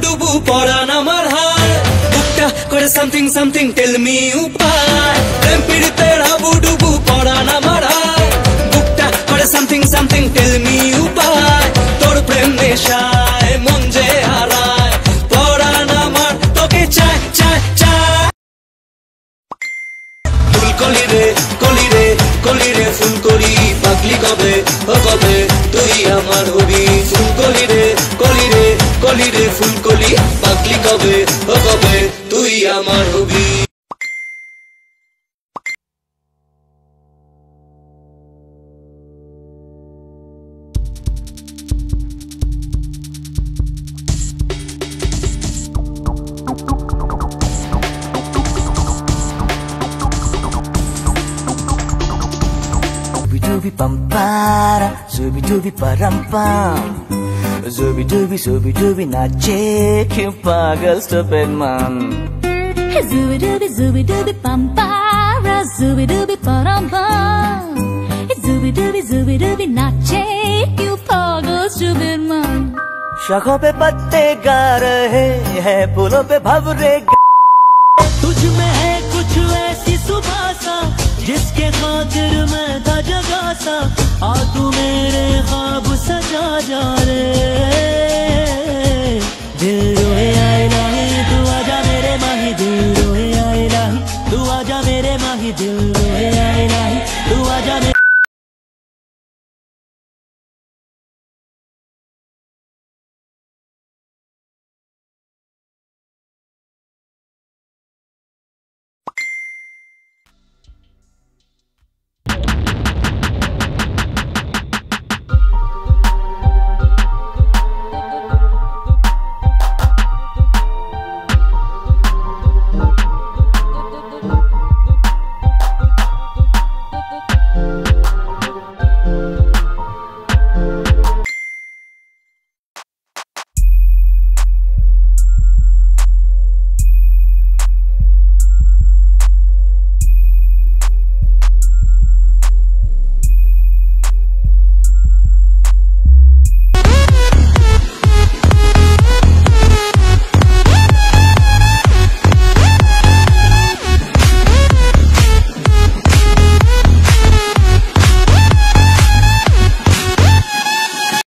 ডুবু পরান আমার হায় বুকটা করে সামথিং সামথিং টেল মি উপায় প্রেম পীড়িতের হাবু ডুবু পরান আমার হায় বুকটা করে সামথিং সামথিং টেল মি উপায় তোর প্রেম নেশায় মন যে হারায় পরান আমার তোকে চায় চায় চায় ফুলকলি রে কলি রে কলি রে ফুলকলি পাগলি কবে ও কবে তুই আমার হবি ফুলকলি রে কলি রে কলি রে ফুলকলি পাগলি কবে ও কবে তুই আমার হবি Zubi pampara, zubi dubi parampam, zubi dubi nache kyun pagal stupid man. Zubi dubi pampara, zubi dubi parampam, zubi dubi nache kyun pagal stupid man. शाखों पे पत्ते गा रहे हैं फूलों पे भंवरे तुझ में है कुछ ऐसी सुभाषा जिसके खातिर मैं था जगा सा आ तू मेरे ख्वाब सजा जा रे